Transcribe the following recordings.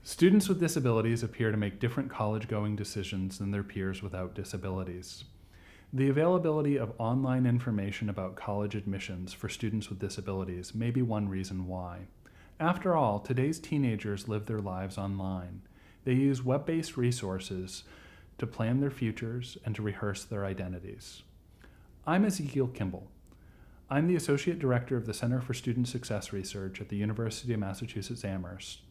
Students with disabilities appear to make different college-going decisions than their peers without disabilities. The availability of online information about college admissions for students with disabilities may be one reason why. After all, today's teenagers live their lives online. They use web-based resources to plan their futures and to rehearse their identities. I'm Ezekiel Kimball. I'm the Associate Director of the Center for Student Success Research at the University of Massachusetts Amherst.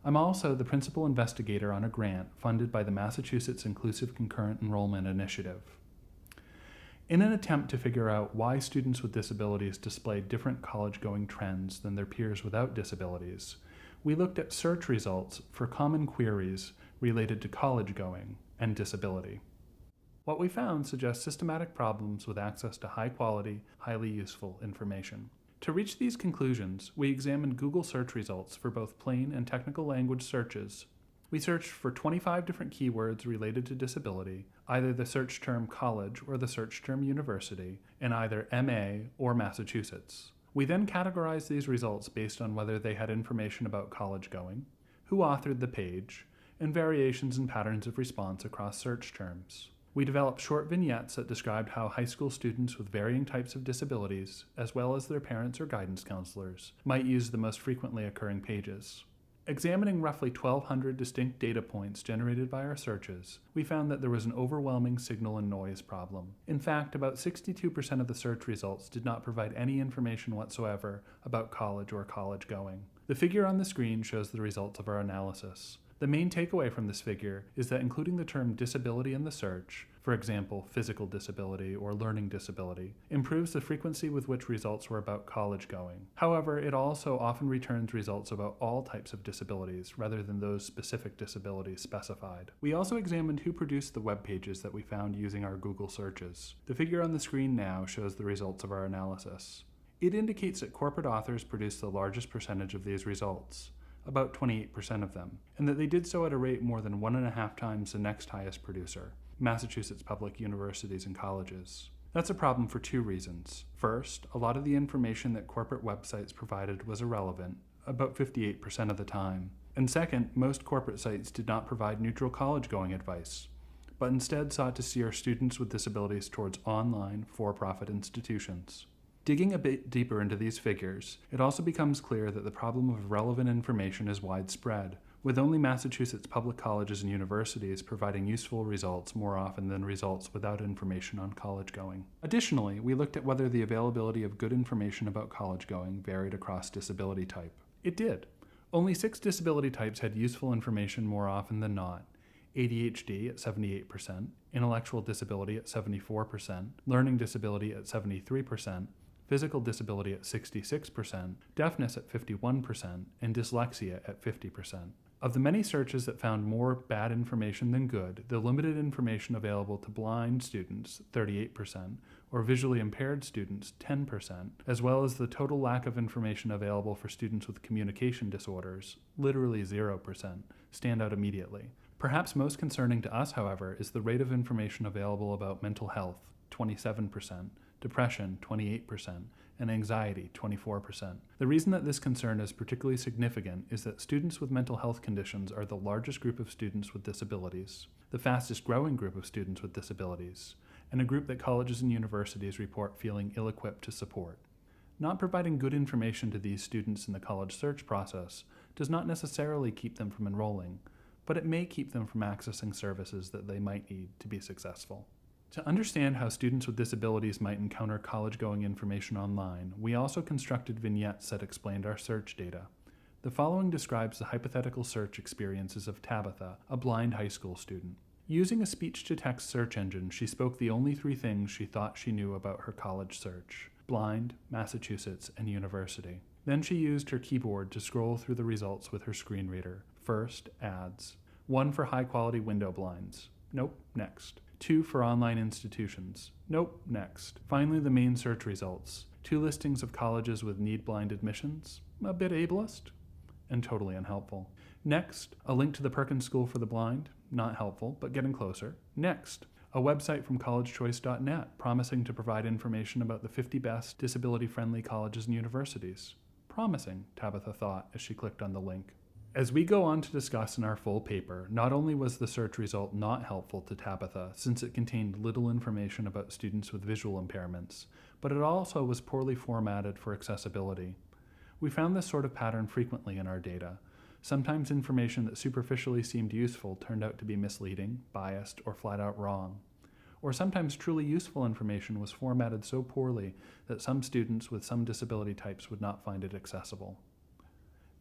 I'm also the Principal Investigator on a grant funded by the Massachusetts Inclusive Concurrent Enrollment Initiative. In an attempt to figure out why students with disabilities display different college-going trends than their peers without disabilities, we looked at search results for common queries related to college-going and disability. What we found suggests systematic problems with access to high-quality, highly useful information. To reach these conclusions, we examined Google search results for both plain and technical language searches. We searched for 25 different keywords related to disability, either the search term college or the search term university, in either MA or Massachusetts. We then categorized these results based on whether they had information about college going, who authored the page, and variations in patterns of response across search terms. We developed short vignettes that described how high school students with varying types of disabilities, as well as their parents or guidance counselors, might use the most frequently occurring pages. Examining roughly 1,200 distinct data points generated by our searches, we found that there was an overwhelming signal and noise problem. In fact, about 62% of the search results did not provide any information whatsoever about college or college going. The figure on the screen shows the results of our analysis. The main takeaway from this figure is that including the term disability in the search, for example, physical disability or learning disability, improves the frequency with which results were about college going. However, it also often returns results about all types of disabilities rather than those specific disabilities specified. We also examined who produced the web pages that we found using our Google searches. The figure on the screen now shows the results of our analysis. It indicates that corporate authors produced the largest percentage of these results, about 28% of them, and that they did so at a rate more than 1.5 times the next highest producer, Massachusetts public universities and colleges. That's a problem for two reasons. First, a lot of the information that corporate websites provided was irrelevant, about 58% of the time. And second, most corporate sites did not provide neutral college-going advice, but instead sought to steer students with disabilities towards online, for-profit institutions. Digging a bit deeper into these figures, it also becomes clear that the problem of relevant information is widespread, with only Massachusetts public colleges and universities providing useful results more often than results without information on college going. Additionally, we looked at whether the availability of good information about college going varied across disability type. It did. Only 6 disability types had useful information more often than not: ADHD at 78%, intellectual disability at 74%, learning disability at 73%, physical disability at 66%, deafness at 51%, and dyslexia at 50%. Of the many searches that found more bad information than good, the limited information available to blind students, 38%, or visually impaired students, 10%, as well as the total lack of information available for students with communication disorders, literally 0%, stand out immediately. Perhaps most concerning to us, however, is the rate of information available about mental health, 27%, depression, 28%, and anxiety, 24%. The reason that this concern is particularly significant is that students with mental health conditions are the largest group of students with disabilities, the fastest growing group of students with disabilities, and a group that colleges and universities report feeling ill-equipped to support. Not providing good information to these students in the college search process does not necessarily keep them from enrolling, but it may keep them from accessing services that they might need to be successful. To understand how students with disabilities might encounter college-going information online, we also constructed vignettes that explained our search data. The following describes the hypothetical search experiences of Tabitha, a blind high school student. Using a speech-to-text search engine, she spoke the only 3 things she thought she knew about her college search: blind, Massachusetts, and university. Then she used her keyboard to scroll through the results with her screen reader. First, ads. 1 for high-quality window blinds. Nope, next. 2 for online institutions. Nope, next. Finally, the main search results. 2 listings of colleges with need-blind admissions. A bit ableist, and totally unhelpful. Next, a link to the Perkins School for the Blind. Not helpful, but getting closer. Next, a website from collegechoice.net promising to provide information about the 50 best disability-friendly colleges and universities. Promising, Tabitha thought as she clicked on the link. As we go on to discuss in our full paper, not only was the search result not helpful to Tabitha, since it contained little information about students with visual impairments, but it also was poorly formatted for accessibility. We found this sort of pattern frequently in our data. Sometimes information that superficially seemed useful turned out to be misleading, biased, or flat out wrong. Or sometimes truly useful information was formatted so poorly that some students with some disability types would not find it accessible.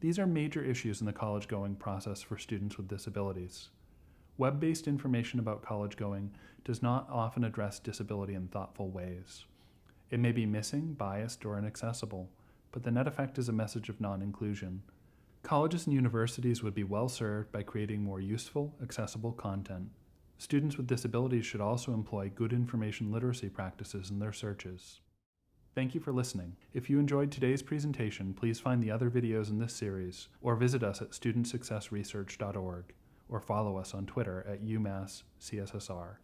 These are major issues in the college-going process for students with disabilities. Web-based information about college-going does not often address disability in thoughtful ways. It may be missing, biased, or inaccessible, but the net effect is a message of non-inclusion. Colleges and universities would be well served by creating more useful, accessible content. Students with disabilities should also employ good information literacy practices in their searches. Thank you for listening. If you enjoyed today's presentation, please find the other videos in this series, or visit us at studentsuccessresearch.org, or follow us on Twitter at UMassCSSR.